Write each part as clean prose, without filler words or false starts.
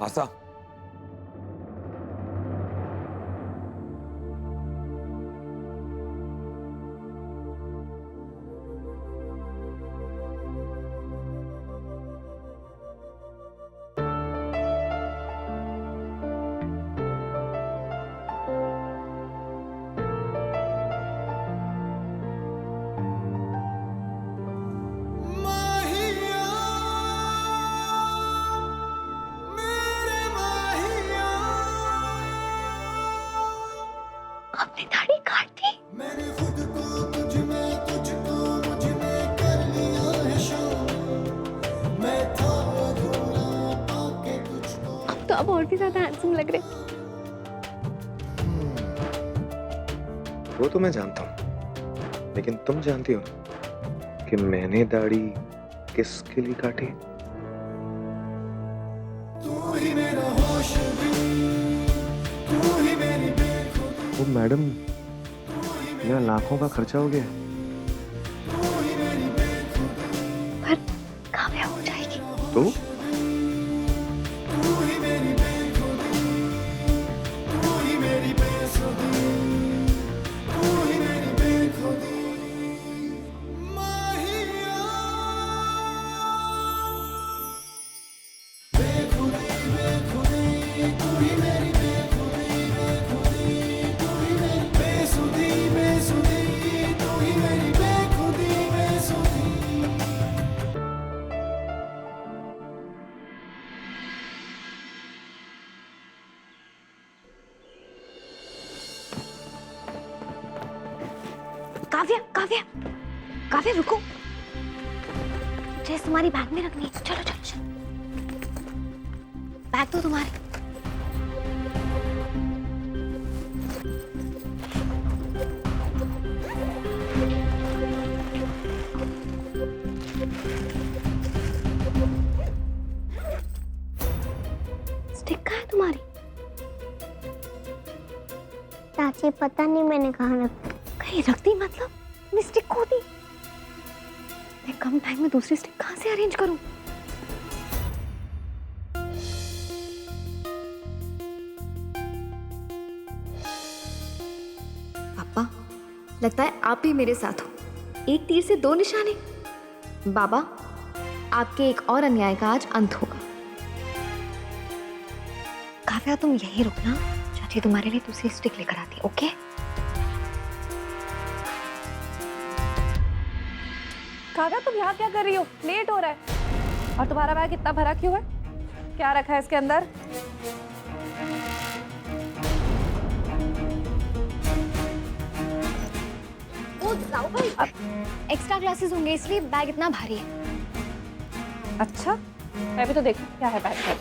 आस्था, आपने दाढ़ी काट दी? मैंने खुद को तुझ में, तुझको मुझ में कर लिया है शामिल। मैं था अधूरा पाके तुझको। अब तो आप और भी ज्यादा हैंडसम लग रहे। वो तो मैं जानता हूँ, लेकिन तुम जानती हो ना कि मैंने दाढ़ी किसके लिए काटी? तू ही मेरा होश भी, तू ही मेरी बेखुदी, वो मैडम, मेरा लाखों का खर्चा हो गया। तू ही मेरी बेखुदी, पर काव्या हो जाएगी। तो तू ही मेरी बेखुदी, तू ही मेरी बेसुधी, तू ही मेरी बेखुदी। माहिया बेखुदी बेखुदी, तू ही मेरी बेखुदी बेखुदी, तू ही मेरी बेसुधी बेसुधी, तू ही मेरी बेखुदी बेसुधी। काव्या काव्या काव्या रुको, ड्रेस तुम्हारी बैग में रखनी है। चलो चलो चलो, बैग तो तुम्हारी। स्टिक कहाँ है तुम्हारी? चाची पता नहीं मैंने कहाँ रखा। कहीं रख दी मतलब? मिस्टेक खो दी। मैं कम टाइम में दूसरी स्टिक कहाँ से अरेंज करूं? पापा, लगता है आप भी मेरे साथ हो। एक तीर से दो निशाने। बाबा, आपके एक और अन्याय का आज अंत होगा। काव्या, तुम यही रुकना, चाची तुम्हारे लिए दूसरी स्टिक लेकर आती है। ओके? काव्या, तुम यहाँ क्या कर रही हो? लेट हो रहा है। और तुम्हारा बैग इतना भरा क्यों है? क्या रखा है इसके अंदर? ओ जाओ भाई, एक्स्ट्रा क्लासेस होंगे इसलिए बैग इतना भारी है। अच्छा, मैं भी तो देखूं क्या है बैग में।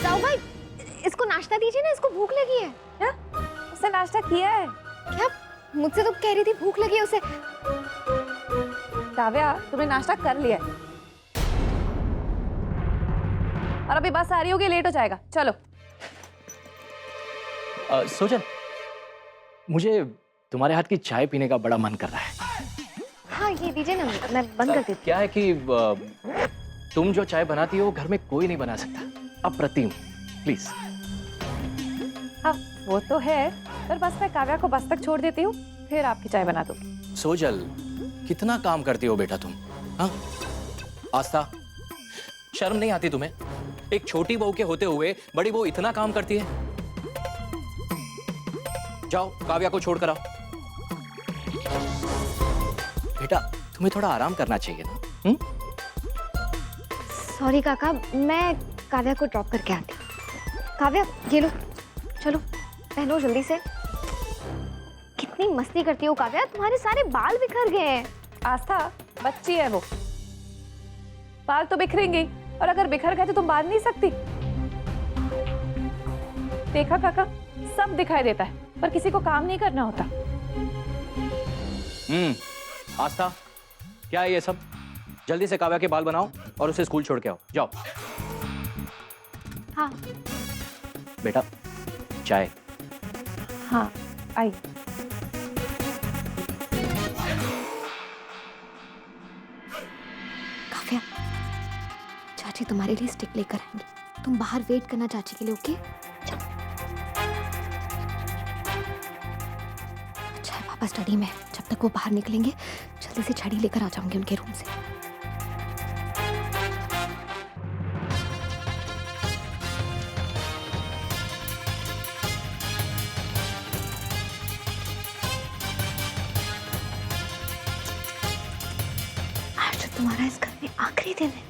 जाओ भाई, इसको नाश्ता दीजिए ना, इसको भूख लगी है। क्या? उसने नाश्ता किया है? क्या? मुझसे तो कह रही थी भूख लगी है उसे। काव्या, तुमने नाश्ता कर लिया है और अभी बस आ रही होगी, लेट हो जाएगा। चलो। सोचन, मुझे तुम्हारे हाथ की चाय पीने का बड़ा मन कर रहा है। हाँ, ये दीजिए ना, मैं बंद कर देती क्या है कि तुम जो चाय बनाती हो घर में कोई नहीं बना सकता। अप्रतिम, प्लीज। हाँ, वो तो है, पर बस मैं काव्या को बस तक छोड़ देती हूँ, फिर आपकी चाय बना दूंगी। सोजल, कितना काम करती हो बेटा तुम? हाँ, आस्था, शर्म नहीं आती तुम्हें? एक छोटी बहू के होते हुए बड़ी बहू इतना काम करती है। जाओ, काव्या को छोड़ कर आओ। बेटा, तुम्हें थोड़ा आराम करना चाहिए ना। सॉरी काका, मैं काव्या को ड्रॉप करके आती हूँ। काव्या, ये लो, चलो पहनो जल्दी से। कितनी मस्ती करती हो काव्या, तुम्हारे सारे बाल बिखर गए हैं। आस्था, बच्ची है वो, बाल तो बिखरेंगे, और अगर बिखर गए तो तुम बांध नहीं सकती। देखा काका, सब दिखाई देता है पर किसी को काम नहीं करना होता। आस्था, क्या है ये सब? जल्दी से काव्या के बाल बनाओ और उसे स्कूल छोड़ के आओ। जाओ। हाँ बेटा, चाय। हाँ, आई। चाची तुम्हारे लिए स्टिक लेकर आएंगी। तुम बाहर वेट करना चाची के लिए, ओके? चलो। अच्छा है पापा स्टडी में, जब तक वो बाहर निकलेंगे जल्दी से छड़ी लेकर आ जाऊंगी उनके रूम से। आज तो तुम्हारा इस घर में आखिरी दिन है।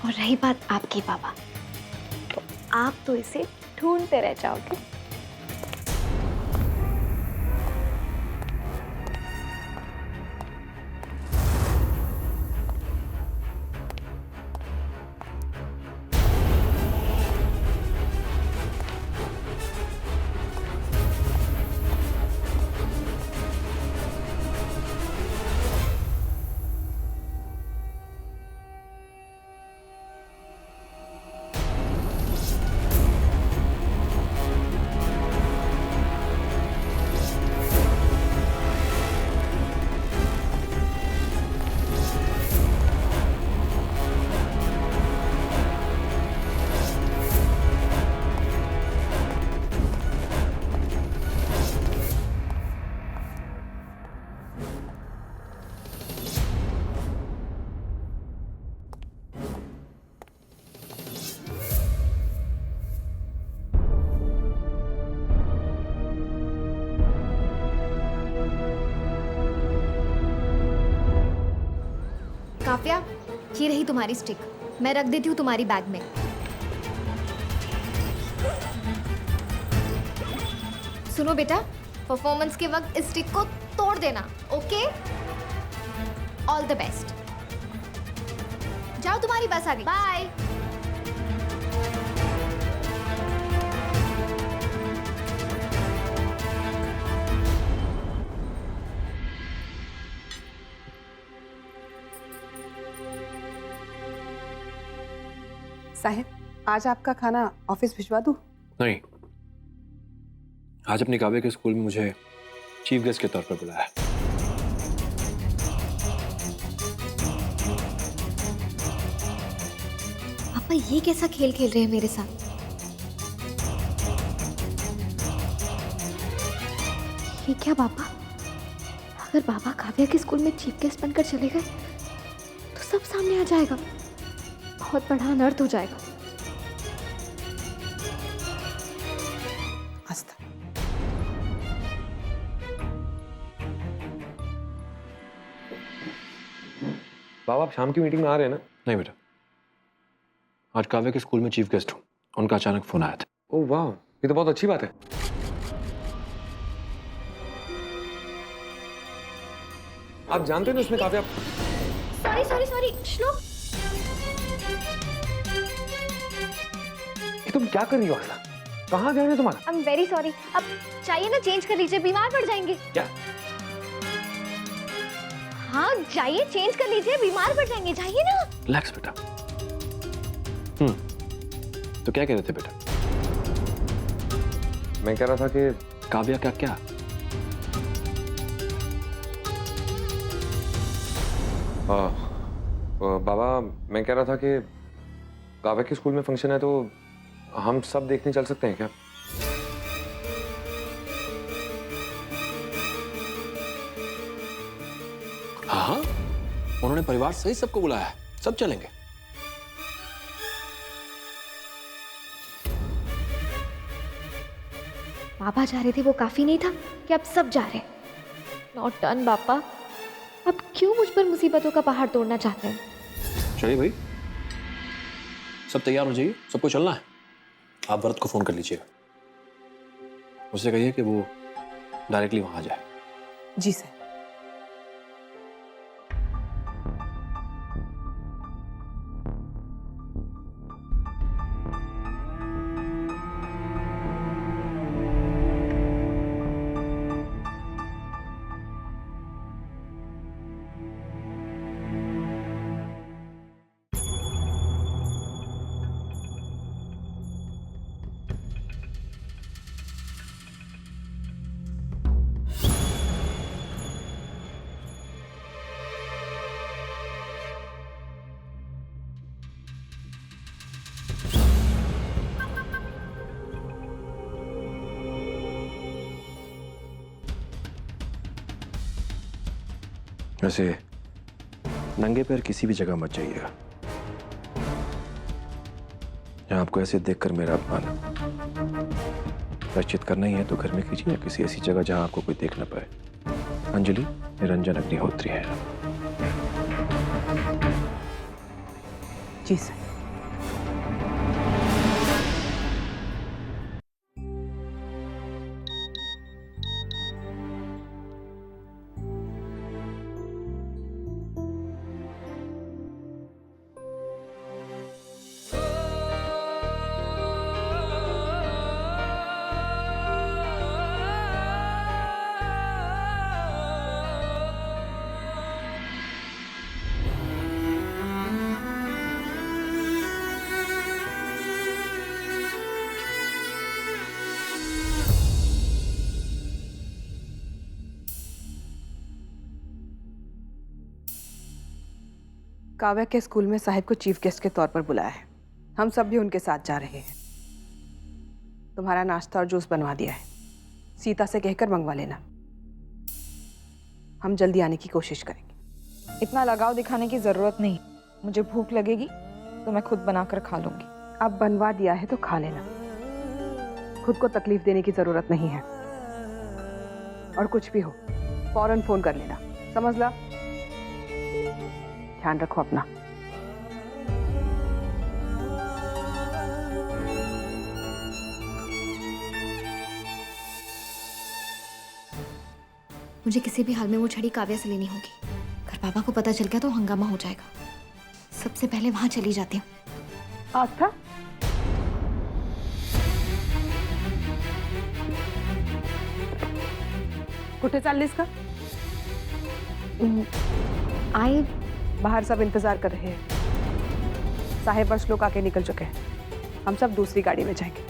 और रही बात आपकी पापा, तो आप तो इसे ढूंढते रह जाओगे। काव्या, ये रही तुम्हारी स्टिक, मैं रख देती हूँ तुम्हारी बैग में। सुनो बेटा, परफॉर्मेंस के वक्त इस स्टिक को तोड़ देना, ओके? All the best. जाओ, तुम्हारी बस आ गई, बाय। साहिब, आज आपका खाना ऑफिस भिजवा दूं? नहीं, आज अपनी काव्या के स्कूल में मुझे चीफ गेस्ट के तौर पर बुलाया है। पापा ये कैसा खेल खेल रहे हैं मेरे साथ? ये क्या पापा? अगर बाबा काव्या के स्कूल में चीफ गेस्ट बनकर चले गए तो सब सामने आ जाएगा, बहुत बड़ा अनर्थ हो जाएगा। आस्था, बाबा आप शाम की मीटिंग में आ रहे हैं ना? नहीं बेटा, आज काव्या के स्कूल में चीफ गेस्ट हूँ, उनका अचानक फोन आया था। ओह वाह, ये तो बहुत अच्छी बात है। आप जानते हैं ना उसमें काव्या। सॉरी सॉरी सॉरी श्लोक, ये तुम क्या कर रही हो आस्था? कहाँ ध्यान है तुम्हारा? I am very sorry. अब चाहिए ना, चेंज कर लीजिए, बीमार पड़ जाएंगे। क्या? हाँ जाइए, चेंज कर लीजिए, बीमार पड़ जाएंगे, जाइए ना। रिलैक्स बेटा। तो क्या कह रहे थे बेटा? मैं कह रहा था कि काव्या का क्या? बाबा मैं कह रहा था कि काव्या के स्कूल में फंक्शन है, तो हम सब देखने चल सकते हैं क्या? हाँ, उन्होंने परिवार सहित सबको बुलाया है, सब चलेंगे। बाबा जा रहे थे वो काफी नहीं था कि अब सब जा रहे हैं? नॉट डन पापा, अब क्यों मुझ पर मुसीबतों का पहाड़ तोड़ना चाहते हैं? चलिए भाई, सब तैयार हो जाइए, सबको चलना है। आप भरत को फोन कर लीजिएगा, उससे कहिए कि वो डायरेक्टली वहां आ जाए। जी सर। वैसे नंगे पैर किसी भी जगह मत जाइएगा जहां आपको ऐसे देखकर मेरा अपमान। प्रायश्चित करना ही है तो घर में कीजिए या किसी ऐसी जगह जहां आपको कोई देख ना पाए। अंजलि निरंजन अग्निहोत्री है। जी सर। काव्या के स्कूल में साहिब को चीफ गेस्ट के तौर पर बुलाया है। हम सब भी उनके साथ जा रहे हैं। तुम्हारा नाश्ता और जूस बनवा दिया है, सीता से कहकर मंगवा लेना। हम जल्दी आने की कोशिश करेंगे। इतना लगाव दिखाने की जरूरत नहीं। मुझे भूख लगेगी तो मैं खुद बनाकर खा लूंगी। अब बनवा दिया है तो खा लेना, खुद को तकलीफ देने की जरूरत नहीं है। और कुछ भी हो फौरन फोन कर लेना, समझ ला। ध्यान रखो अपना। मुझे किसी भी हाल में वो छड़ी काव्या से लेनी होगी। अगर पापा को पता चल गया तो हंगामा हो जाएगा। सबसे पहले वहां चली जाती हूँ। आस्था, कुठे चाललीस का? आई बाहर सब इंतजार कर रहे हैं। साहेब और श्लोक आके निकल चुके हैं। हम सब दूसरी गाड़ी में जाएंगे।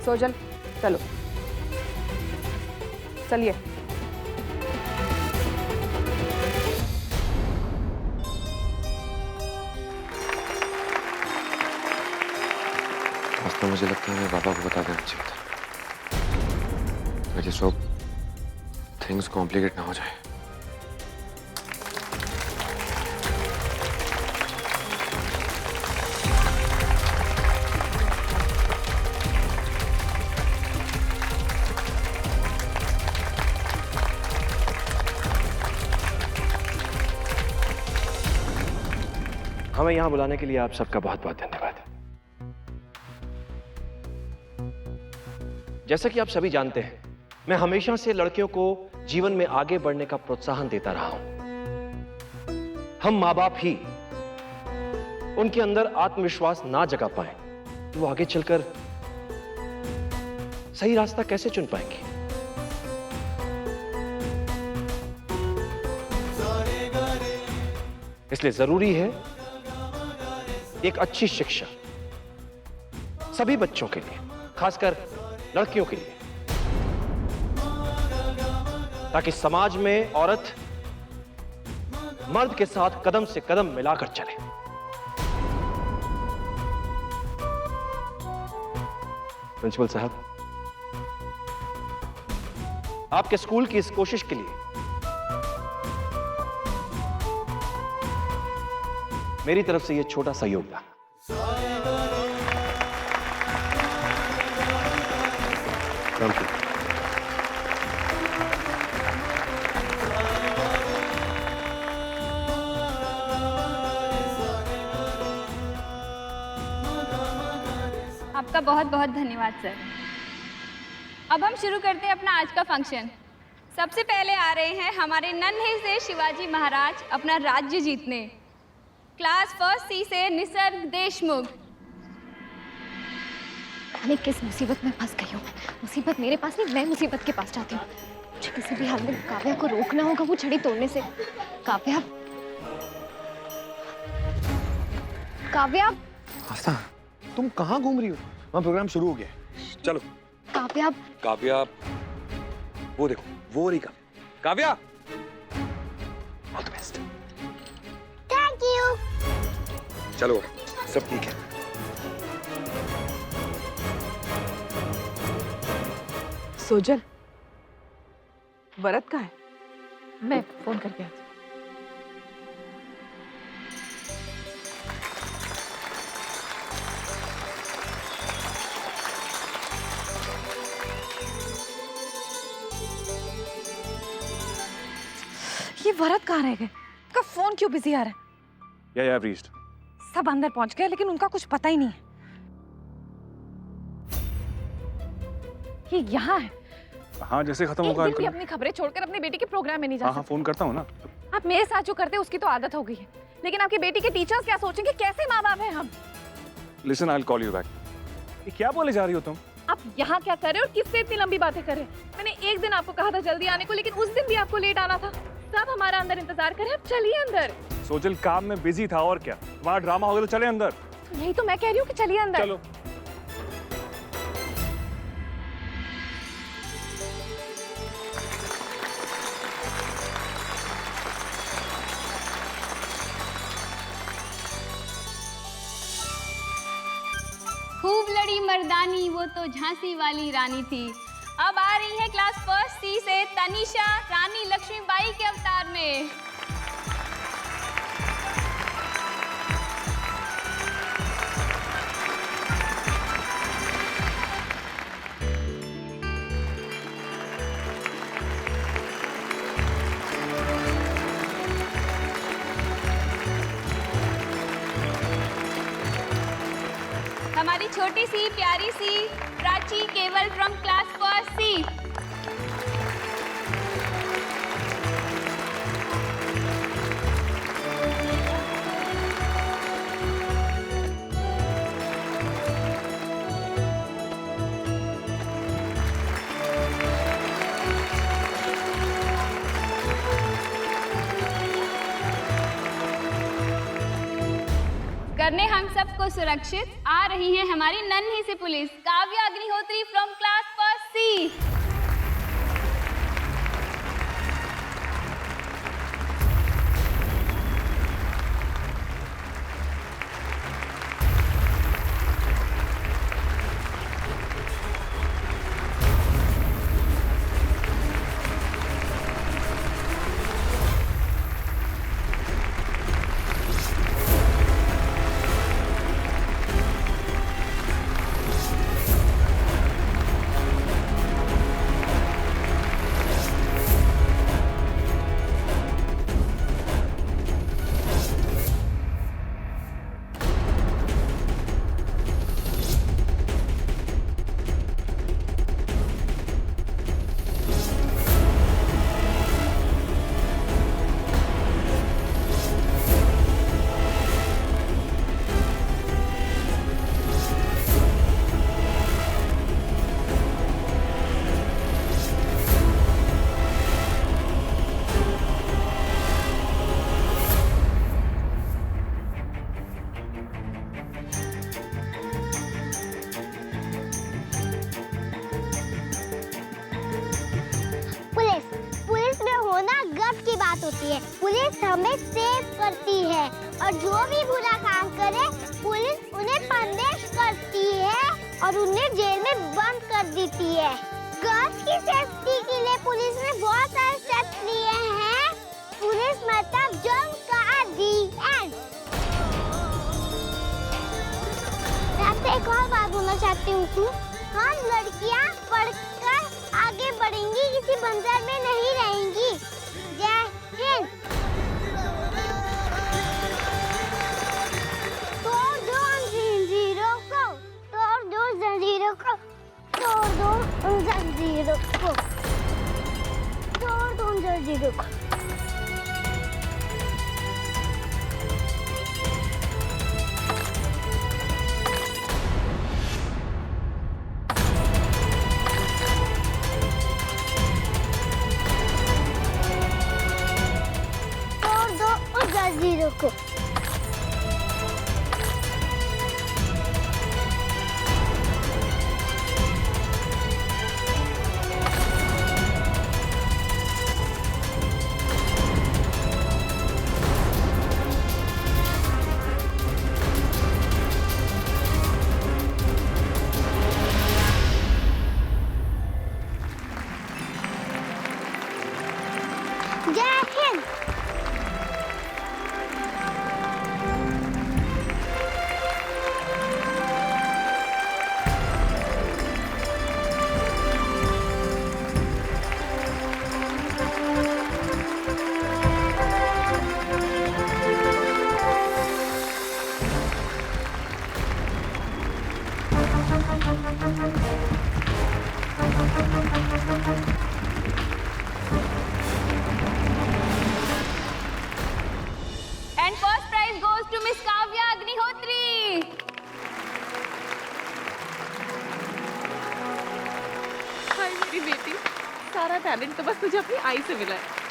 सोजल चलो, चलिए। तो मुझे लगता है मैं पापा को बता देना चाहिए था, ताकि सब थिंग्स कॉम्प्लिकेट ना हो जाए। हमें यहाँ बुलाने के लिए आप सबका बहुत बहुत धन्यवाद। जैसा कि आप सभी जानते हैं, मैं हमेशा से लड़कियों को जीवन में आगे बढ़ने का प्रोत्साहन देता रहा हूं। हम माँ बाप ही उनके अंदर आत्मविश्वास ना जगा पाए तो वो आगे चलकर सही रास्ता कैसे चुन पाएंगे। इसलिए जरूरी है एक अच्छी शिक्षा सभी बच्चों के लिए, खासकर लड़कियों के लिए, ताकि समाज में औरत मर्द के साथ कदम से कदम मिलाकर चले। प्रिंसिपल साहब, आपके स्कूल की इस कोशिश के लिए मेरी तरफ से यह छोटा सा योगदान। Thank you. आपका बहुत बहुत धन्यवाद सर। अब हम शुरू करते हैं अपना आज का फंक्शन। सबसे पहले आ रहे हैं हमारे नन्हे से शिवाजी महाराज अपना राज्य जीतने। क्लास फर्स्ट सी से निसर्ग देशमुख। मैं किस मुसीबत में फंस गई हूँ। मुसीबत मेरे पास नहीं, मैं मुसीबत के पास जाती हूँ। मुझे किसी भी हाल में काव्या को रोकना होगा वो छड़ी तोड़ने से। काव्या, काव्या। आस्था, तुम कहाँ घूम रही हो? वहाँ प्रोग्राम शुरू हो गया है, चलो। काव्या, काव्या, वो देखो, वो रही Kavya. All the best. Thank you. चलो, सब ठीक है। सोजल, व्रत का है? मैं फोन करके आती हूँ। ये भरत कहाँ रह गए? उनका फोन क्यों बिजी आ रहा है? Yeah, I've reached. सब अंदर पहुंच गए लेकिन उनका कुछ पता ही नहीं है। ये यहाँ है। हाँ, जैसे खत्म एक होगा दिन भी अंकल। अपनी खबरें छोड़कर अपनी बेटी के प्रोग्राम में नहीं जा हाँ हाँ, सकते। फोन करता हूँ ना। आप मेरे साथ जो करते हैं उसकी तो आदत हो गई है, लेकिन आपकी बेटी के टीचर्स क्या सोचेंगे? कैसे माँ बाप हैं हम? Listen, I'll call you back. ये क्या बोले जा रही हो तुम? आप यहाँ क्या कर रहे हो और किससे इतनी लंबी बातें कर रहे हैं? मैंने एक दिन आपको कहा था जल्दी आने को, लेकिन उस दिन भी आपको लेट आना था। सब हमारा अंदर इंतजार करें, अब चलिए अंदर। सोचल काम में बिजी था और क्या? तुम्हारा ड्रामा हो गया तो चले अंदर। यही तो मैं कह रही हूँ कि चलिए अंदर। चलो। खूब लड़ी मर्दानी वो तो झांसी वाली रानी थी। अब आ रही है क्लास फर्स्ट सी से तनिषा रानी लक्ष्मीबाई के अवतार में। हमारी छोटी सी प्यारी सी प्राची केवल फ्रॉम क्लास फर्स्ट सी। करने हम सबको सुरक्षित आ रही है हमारी नन्ही सी police Kavya Agnihotri from class first C. होती है। पुलिस हमें सेव करती है और जो भी बुरा काम करे पुलिस उन्हें पनिश करती है और उन्हें जेल में बंद कर देती है। गर्ल्स की सेफ्टी के लिए पुलिस ने बहुत सारे स्टेप्स लिए हैं। पुलिस मतलब जंग का दी एंड। मैं आपसे एक और बात बोलना चाहती हूँ, हम लड़कियाँ पढ़कर आगे बढ़ेंगी, किसी बंजर में नहीं रहेंगी। जय हिंद। तोड़ दो जंजीरों को, तोड़ दो जंजीरों को, तोड़ दो उन जंजीरों को, तोड़ दो उन जंजीरों को। को जय मेरी बेटी, सारा टैलेंट तो बस तुझे अपनी आई से मिला है।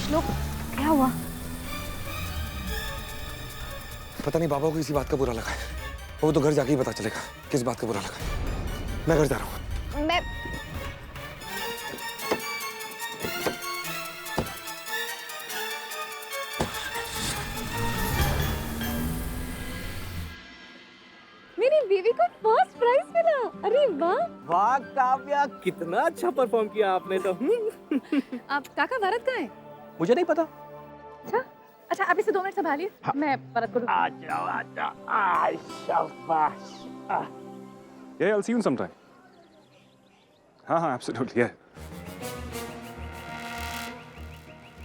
श्लोक, क्या हुआ? पता नहीं, बाबा को इसी बात का बुरा लगा है। वो तो घर जाके ही पता चलेगा किस बात का बुरा लगा है। मैं घर जा रहा हूँ। मैं मेरी बीवी को फर्स्ट प्राइज मिला। अरे वाह वाह काव्या, कितना अच्छा परफॉर्म किया आपने तो। आप काका भरत कहाँ है? मुझे नहीं पता। अच्छा आप इसे 2 मिनट संभालिए। हाँ। मैं भरत को आ जाओ आ जाओ। शाबाश। Yeah, I'll see you in some time. हाँ, absolutely, yeah.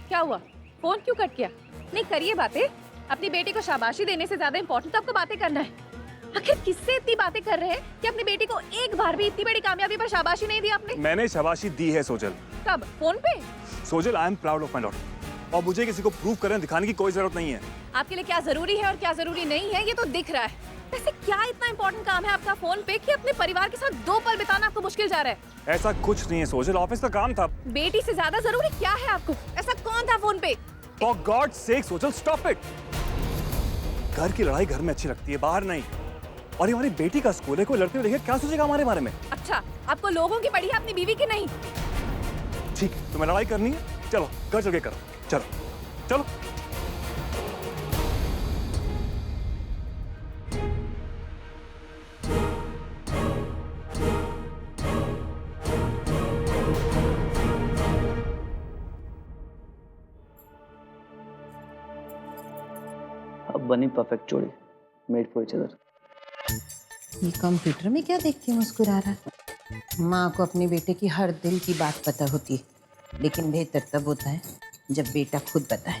क्या हुआ? फोन क्यों कट किया? नहीं करिए बातें। अपनी बेटी को शाबाशी देने से ज्यादा इम्पोर्टेंट आपको बातें करना है। आखिर किससे इतनी बातें कर रहे हैं कि अपनी बेटी को एक बार भी इतनी बड़ी कामयाबी पर शाबाशी नहीं दी आपने? मैंने शाबाशी दी है सोजल। कब? फोन पे? Sojal, I am proud of my daughter और मुझे किसी को प्रूव करने दिखाने की कोई जरूरत नहीं है। आपके लिए क्या जरूरी है और क्या जरूरी नहीं है ये तो दिख रहा है। वैसे क्या इतना इम्पोर्टेंट काम है आपका फोन पे कि अपने परिवार के साथ 2 पल बिताना आपको मुश्किल जा रहा है? ऐसा कुछ नहीं है सोजल, ऑफिस का काम था। बेटी से ज्यादा जरूरी क्या है आपको? ऐसा कौन था फोन पे? For God's sake, सोजल, stop it! घर की लड़ाई घर में अच्छी लगती है, बाहर नहीं। और ये हमारी बेटी का स्कूल है, कोई लड़के देखे क्या सोचेगा हमारे बारे में? अच्छा, आपको लोगों की पड़ी है, अपनी बीवी की नहीं। ठीक, तुम्हें लड़ाई करनी है? चलो घर चल के करो। चलो चलो। अब बनी परफेक्ट जोड़ी, मेड फॉर ईच अदर। ये कंप्यूटर में क्या देख के मुस्कुरा रहा है? माँ को अपने बेटे की हर दिल की बात पता होती है, लेकिन बेहतर तब होता है जब बेटा खुद बताए।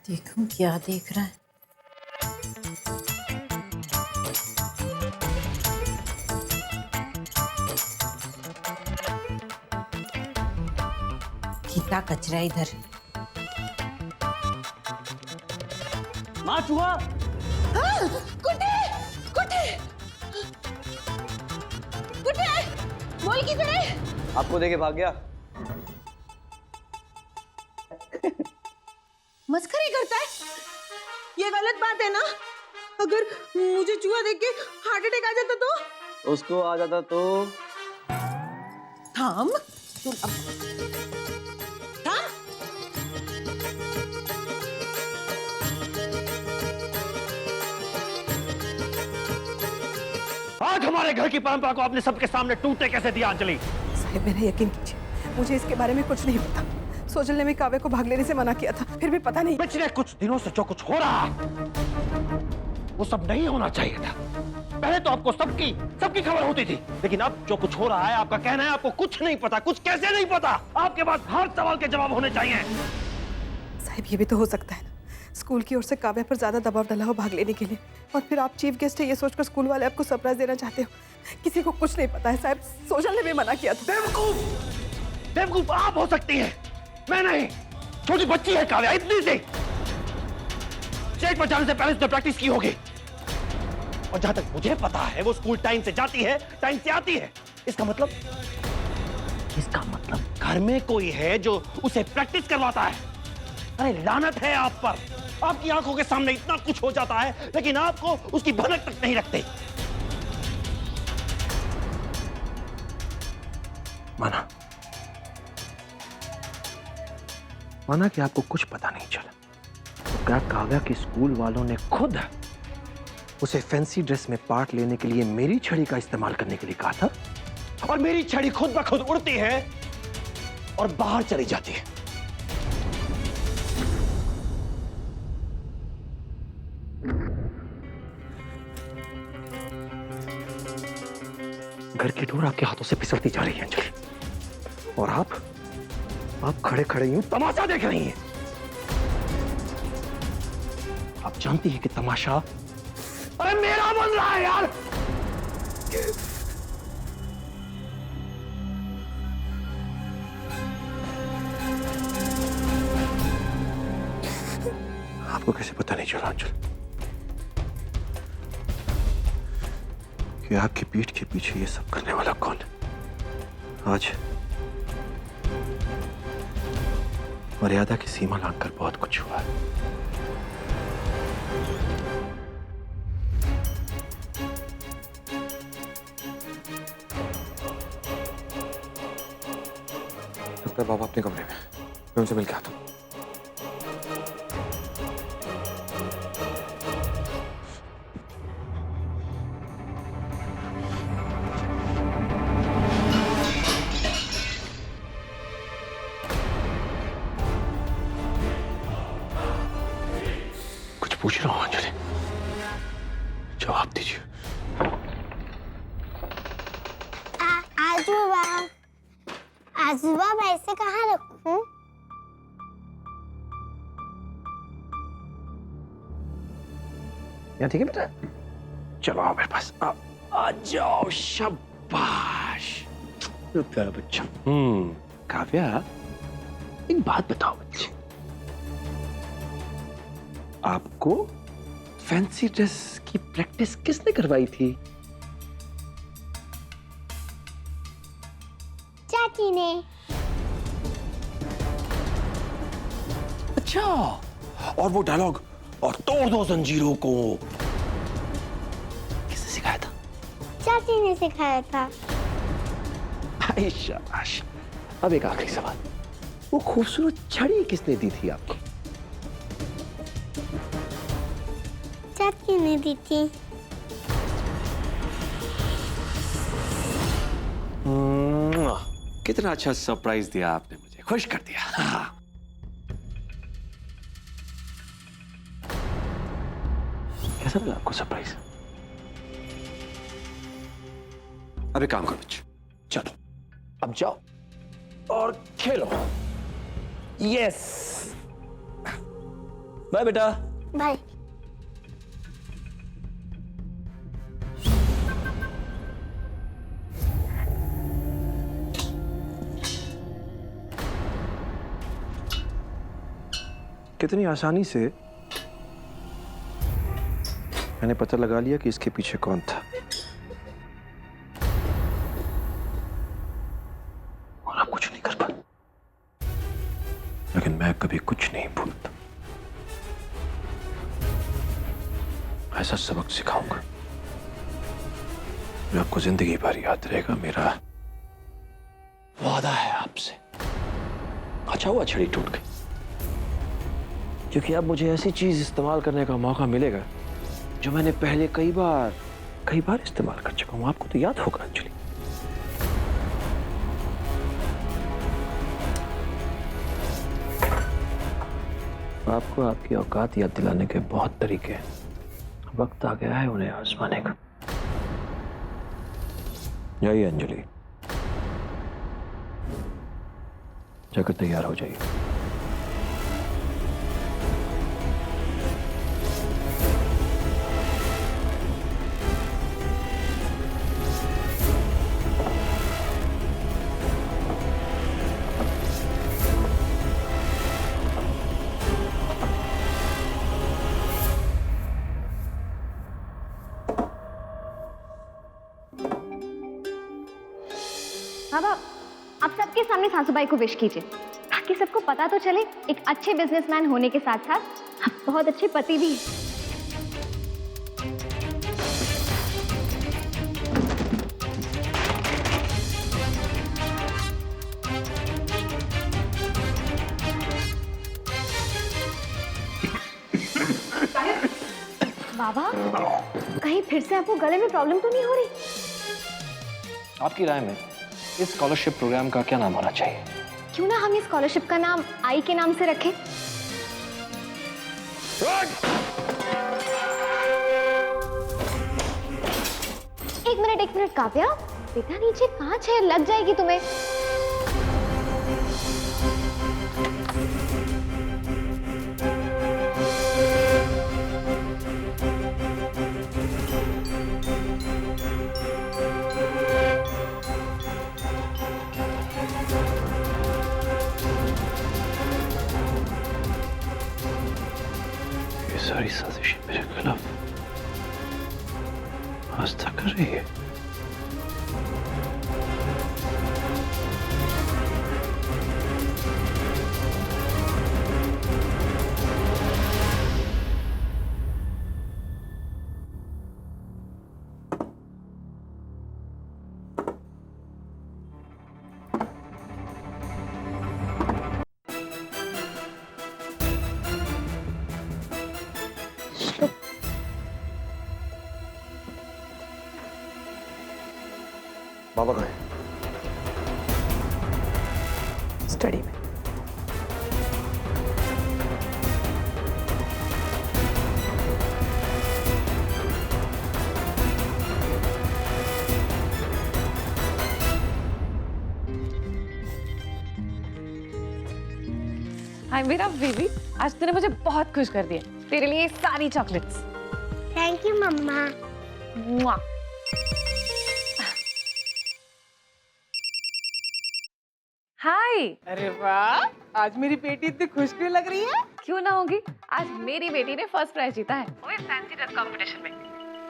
देखूं क्या देख रहा है। कितना कचरा इधर। माँ चूहा। कुटे, कुटे, कुटे, बोल किधर है? आपको देके भाग गया। मस्करी करता है? ये गलत बात है ना? अगर मुझे चूहा देख के हार्ट अटैक आ जाता तो? उसको आ जाता तो? थाम, तू अब थाम। आज हमारे घर की परंपरा को आपने सबके सामने टूटने कैसे दिया अंजलि? साहिब मेरा यकीन कीजिए, मुझे इसके बारे में कुछ नहीं पता। सोजल ने भी काव्या को भाग लेने से मना किया था, फिर भी पता नहीं। पिछले कुछ दिनों से जो कुछ हो रहा है वो सब नहीं होना चाहिए था। पहले तो आपको सबकी खबर होती थी, लेकिन अब जो कुछ हो रहा है, आपका कहना है आपको कुछ नहीं पता। कुछ कैसे नहीं पता? आपके पास हर सवाल के जवाब होने चाहिए। साहब ये भी तो हो सकता है ना, स्कूल की ओर से काव्या पर ज्यादा दबाव डाला हो भाग लेने के लिए, और फिर आप चीफ गेस्ट है ये सोचकर स्कूल वाले आपको सरप्राइज देना चाहते हो। किसी को कुछ नहीं पता है साहब, सोशल ने भी मना किया था। बेवकूफ, बेवकूफ आप हो सकती है, मैं नहीं। छोटी बच्ची है काव्या, इतनी सी। स्टेज पर जाने से पहले उसने प्रैक्टिस की होगी, और जहां तक मुझे पता है वो स्कूल टाइम से जाती है, टाइम से आती है। इसका मतलब घर में कोई है जो उसे प्रैक्टिस करवाता है। अरे लानत है आप पर, आपकी आंखों के सामने इतना कुछ हो जाता है लेकिन आपको उसकी भनक तक नहीं रखते। माना कि आपको कुछ पता नहीं चला, तो क्या काव्या के स्कूल वालों ने खुद उसे फैंसी ड्रेस में पार्ट लेने के लिए मेरी छड़ी का इस्तेमाल करने के लिए कहा था, और मेरी छड़ी खुद ब खुद उड़ती है और बाहर चली जाती है। घर की डोर आपके हाथों से फिसलती जा रही है अंजलि, और आप खड़े खड़े यूं तमाशा देख रही हैं। आप जानती हैं कि तमाशा अरे मेरा बन रहा है यार। आपको कैसे पता नहीं चला अंजलि कि आपकी पीठ के पीछे ये सब करने वाला कौन है? आज मर्यादा की सीमा लांघकर बहुत कुछ हुआ है। लगता है बाबा अपने कमरे में, मैं उनसे मिल के आता हूं। पूछ रहा हूं अंजलि, जवाब दीजिए। आजूबा मैं इसे कहाँ रखूं? यहाँ ठीक है बेटा, चलो आओ मेरे पास, आ जाओ, शाबाश, प्यारा बच्चा। काव्या, एक बात बताओ बच्चे, आपको फैंसी ड्रेस की प्रैक्टिस किसने करवाई थी? चाची ने। अच्छा, और वो डायलॉग और तोड़ दो जंजीरों को किसने सिखाया था? चाची ने सिखाया था। शाबाश। अब एक आखिरी सवाल, वो खूबसूरत छड़ी किसने दी थी आपको? चाची ने दी थी। कितना अच्छा सरप्राइज दिया आपने, मुझे खुश कर दिया। हाँ। कैसा लगा आपको सरप्राइज? अब एक काम करो बच्चे, चलो अब जाओ और खेलो। यस, बाय बेटा। बाय। कितनी आसानी से मैंने पता लगा लिया कि इसके पीछे कौन था, और आप कुछ नहीं कर पाए। लेकिन मैं कभी कुछ नहीं भूलता। ऐसा सबक सिखाऊंगा जो आपको जिंदगी भर याद रहेगा। मेरा वादा है आपसे। अच्छा हुआ छड़ी टूट गई, क्योंकि अब मुझे ऐसी चीज इस्तेमाल करने का मौका मिलेगा जो मैंने पहले कई बार इस्तेमाल कर चुका हूं। आपको तो याद होगा अंजलि। आपको आपकी औकात याद दिलाने के बहुत तरीके हैं। वक्त आ गया है उन्हें आजमाने का। जाइए अंजलि, जाकर तैयार हो जाइए। बाबा आप सबके सामने सासूबाई को विश कीजिए ताकि सबको पता तो चले एक अच्छे बिजनेसमैन होने के साथ साथ आप बहुत अच्छे पति भी हैं। बाबा कहीं फिर से आपको गले में प्रॉब्लम तो नहीं हो रही? आपकी राय में इस स्कॉलरशिप प्रोग्राम का क्या नाम होना चाहिए? क्यों ना हम इस स्कॉलरशिप का नाम आई के नाम से रखें? एक मिनट काव्या, बेटा नीचे कांच है, लग जाएगी तुम्हें। सारी साजिशें मेरे खिलाफ आस्था कर रही है। बाबा कहाँ है? स्टडी में। हाय मेरा बेबी, आज तूने मुझे बहुत खुश कर दिया। तेरे लिए सारी चॉकलेट्स। थैंक यू मम्मा। मुआ। हाय। अरे वाह, आज मेरी बेटी इतनी खुश क्यों लग रही है? क्यों ना होगी, आज मेरी बेटी ने फर्स्ट प्राइज जीता है वो फैंसी ड्रेस कंपटीशन में।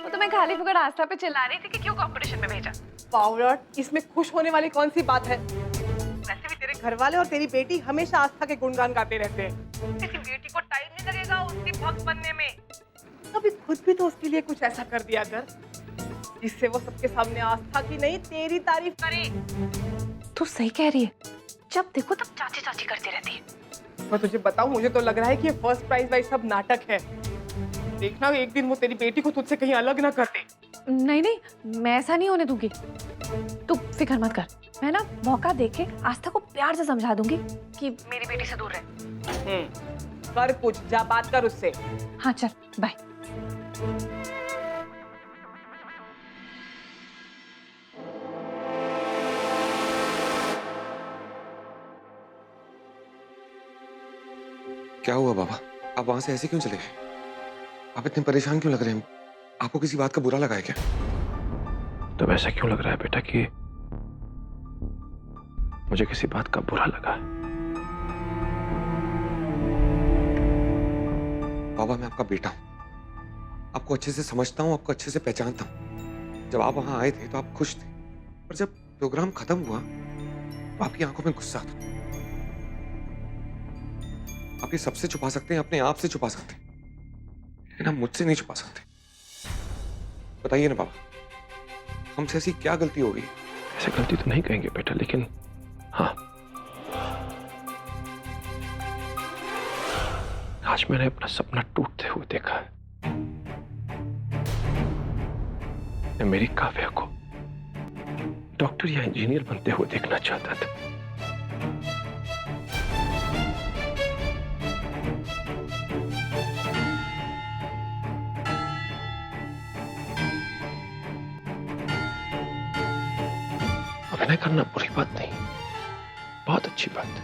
वो तो मैं खाली फुकड़ आस्था पे चिल्ला रही थी कि क्यों कंपटीशन में भेजा। पावरट, इसमें खुश होने वाली कौन सी बात है? वैसे भी तेरे घर वाले और तेरी बेटी हमेशा आस्था के गुणगान गाते रहते हैं। किसी बेटी को टाइम नहीं लगेगा उसकी भक्त बनने में। कभी खुद भी तो उसके लिए कुछ ऐसा कर दिया कर जिससे वो सबके सामने आस्था की नहीं तेरी तारीफ करे। तू सही कह रही है, जब देखो तब चाची चाची करती रहती है। मैं तुझे बताऊं, मुझे तो लग रहा है कि ये फर्स्ट प्राइज वाइज सब नाटक है। देखना एक दिन वो तेरी बेटी को तुझसे कहीं अलग ना कर दे। नहीं नहीं, मैं ऐसा नहीं होने दूंगी। तू फिक्र मत कर, मैं ना मौका देख के आस्था को प्यार से समझा दूंगी कि मेरी बेटी से दूर रहे। कर कुछ, जा बात कर उससे। हाँ चल, बाय। क्या हुआ बाबा? आप वहां से ऐसे क्यों चले गए? आप इतने परेशान क्यों लग रहे हैं? आपको किसी बात का बुरा लगा है क्या? तो ऐसा क्यों लग रहा है बेटा कि मुझे किसी बात का बुरा लगा है? बाबा मैं आपका बेटा हूं, आपको अच्छे से समझता हूं, आपको अच्छे से पहचानता हूं। जब आप वहां आए थे तो आप खुश थे, और जब प्रोग्राम खत्म हुआ तो आपकी आंखों में गुस्सा था। आप ये सबसे छुपा सकते हैं, अपने आप से छुपा सकते हैं, लेकिन आप मुझसे नहीं छुपा सकते। बताइए ना बाबा, हमसे ऐसी क्या गलती हो गई? ऐसे गलती तो नहीं कहेंगे बेटा, लेकिन हाँ, आज मैंने अपना सपना टूटते हुए देखा है। मैं मेरी काव्या को डॉक्टर या इंजीनियर बनते हुए देखना चाहता था। अभिनय करना बुरी बात नहीं, बहुत अच्छी बात है।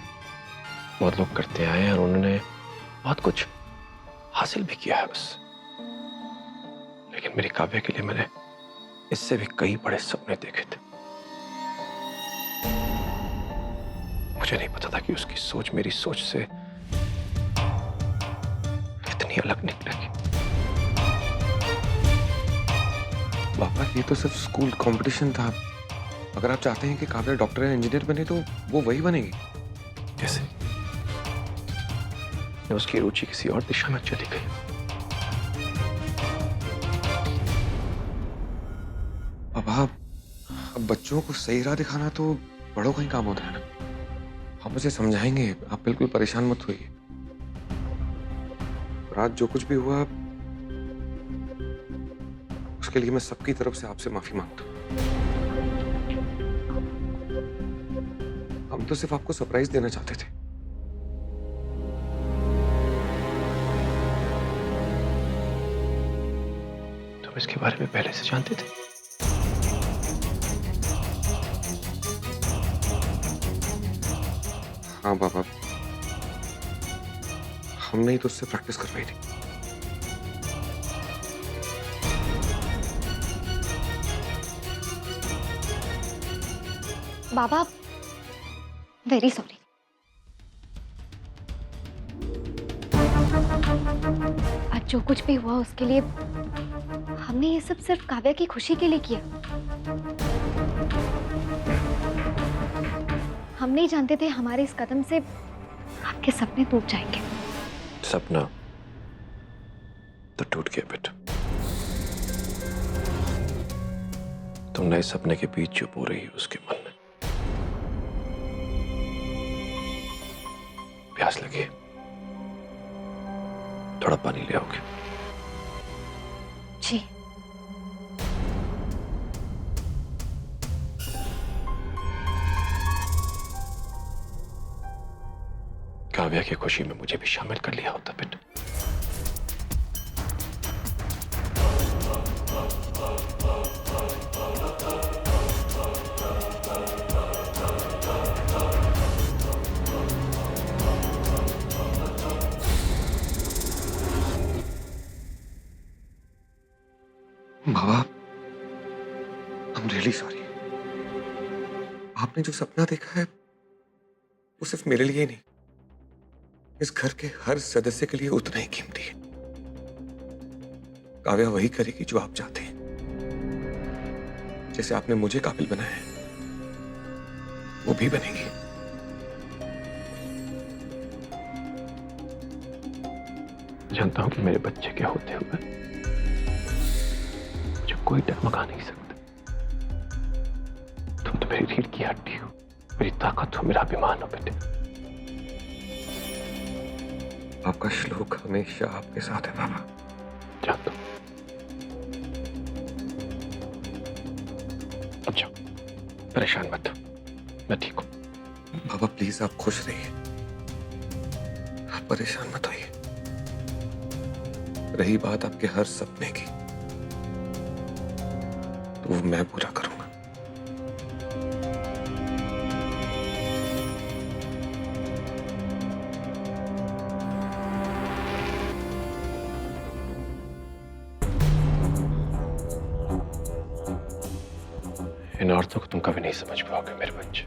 बहुत लोग करते आए हैं और उन्होंने बहुत कुछ हासिल भी किया है बस। लेकिन मेरी काव्या के लिए मैंने इससे भी कई बड़े सपने देखे थे। मुझे नहीं पता था कि उसकी सोच मेरी सोच से इतनी अलग निकलेगी। बाबा ये तो सिर्फ स्कूल कंपटीशन था, अगर आप चाहते हैं कि काव्या डॉक्टर या इंजीनियर बने तो वो वही बनेगी। कैसे? उसकी रुचि किसी और दिशा में चली गई। अब बच्चों को सही राह दिखाना तो बड़ों का ही काम होता है ना। हम उसे समझाएंगे, आप बिल्कुल परेशान मत होइए। रात जो कुछ भी हुआ उसके लिए मैं सबकी तरफ से आपसे माफी मांगता हूं। हम तो सिर्फ आपको सरप्राइज देना चाहते थे। तुम इसके बारे में पहले से जानते थे? हाँ बाबा, हमने ही तो उससे प्रैक्टिस करवाई थी। बाबा वेरी सॉरी। आज जो कुछ भी हुआ उसके लिए हमने ये सब सिर्फ काव्या की खुशी के लिए किया। हम नहीं जानते थे हमारे इस कदम से आपके सपने टूट जाएंगे। सपना तो टूट गया बेटा। तुम नए सपने के बीच चुप हो रही है उसके मन में। प्यास लगी है, थोड़ा पानी ले आओगे? जी। काव्या की खुशी में मुझे भी शामिल कर लिया होता बेटा। बाबा, I'm really sorry। आपने जो सपना देखा है वो सिर्फ मेरे लिए नहीं, इस घर के हर सदस्य के लिए उतना ही कीमती है। काव्या वही करेगी जो आप चाहते हैं। जैसे आपने मुझे काबिल बनाया है वो भी बनेगी। जानता हूं कि मेरे बच्चे के होते हुए मुझे कोई डगमगा नहीं सकता। तुम तो मेरी रीढ़ की हड्डी हो, मेरी ताकत हो, मेरा अभिमान हो बेटे। आपका श्लोक हमेशा आपके साथ है बाबा। जानता हूं। अब जाओ, परेशान मत हो, मैं ठीक हूं। बाबा प्लीज आप खुश रहिए, आप परेशान मत होइए। रही बात आपके हर सपने की तो वो मैं पूरा करूंगा। इन औरतों को तुम कभी नहीं समझ पाओगे मेरे बच्चे,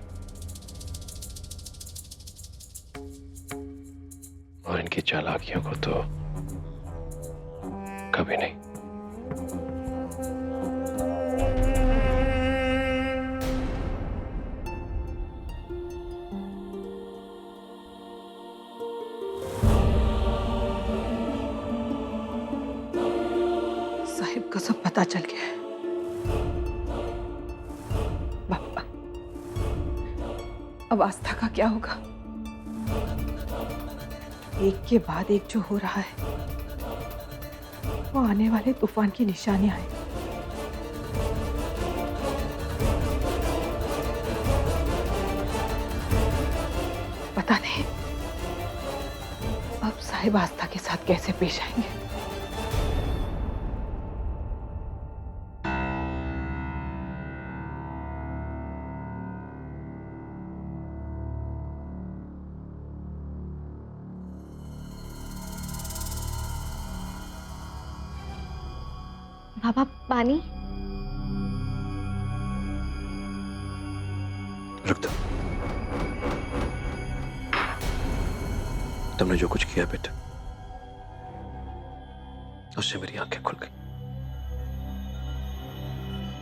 और इनकी चालाकियों को तो कभी नहीं। साहिब को सब पता चल गया है। बाबा, अब आस्था का क्या होगा? एक के बाद एक जो हो रहा है वो आने वाले तूफान की निशानियां हैं। पता नहीं अब साहिब आस्था के साथ कैसे पेश आएंगे। बाबा पानी। रुक दो। तुमने जो कुछ किया बेटा, उससे मेरी आंखें खुल गई।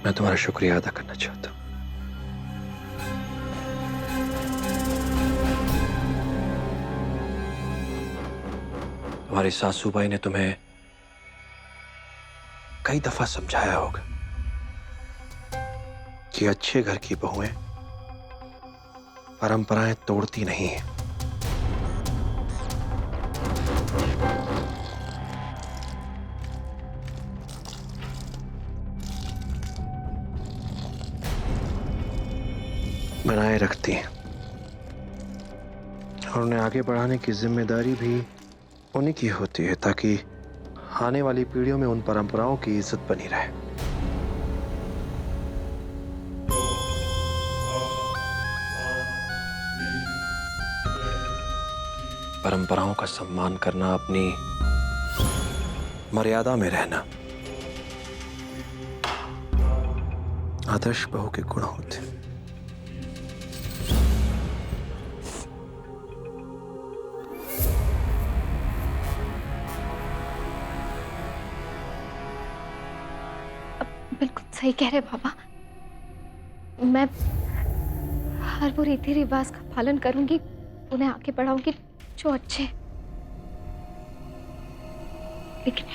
मैं तुम्हारा शुक्रिया अदा करना चाहता हूं। हमारी सासूबाई ने तुम्हें कई दफा समझाया होगा कि अच्छे घर की बहुएं परंपराएं तोड़ती नहीं हैं। बनाए रखती हैं और उन्हें आगे बढ़ाने की जिम्मेदारी भी उन्हीं की होती है, ताकि आने वाली पीढ़ियों में उन परंपराओं की इज्जत बनी रहे। परंपराओं का सम्मान करना, अपनी मर्यादा में रहना आदर्श बहू के गुण होते हैं। बिल्कुल सही कह रहे पापा। मैं हर वो रीति रिवाज का पालन करूंगी, उन्हें आगे बढ़ाऊंगी जो अच्छे। लेकिन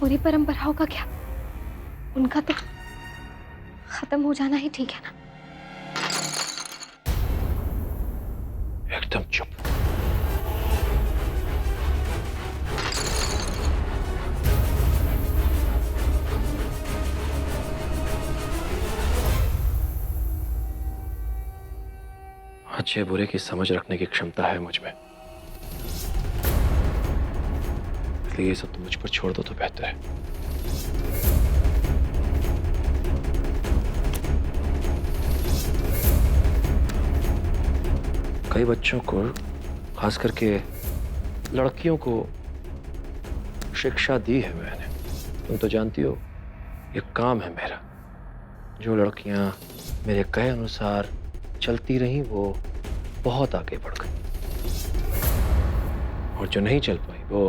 पूरी परंपराओं का क्या? उनका तो खत्म हो जाना ही ठीक है ना। एकदम चुप। अच्छे बुरे की समझ रखने की क्षमता है मुझ में, इसलिए ये सब तुम मुझ पर छोड़ दो तो बेहतर है। कई बच्चों को, खास करके लड़कियों को शिक्षा दी है मैंने। तुम तो जानती हो ये काम है मेरा। जो लड़कियां मेरे कहे अनुसार चलती रहीं वो बहुत आगे बढ़ गई, और जो नहीं चल पाई वो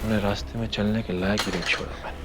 उन्हें रास्ते में चलने के लायक ही नहीं छोड़ा मैंने।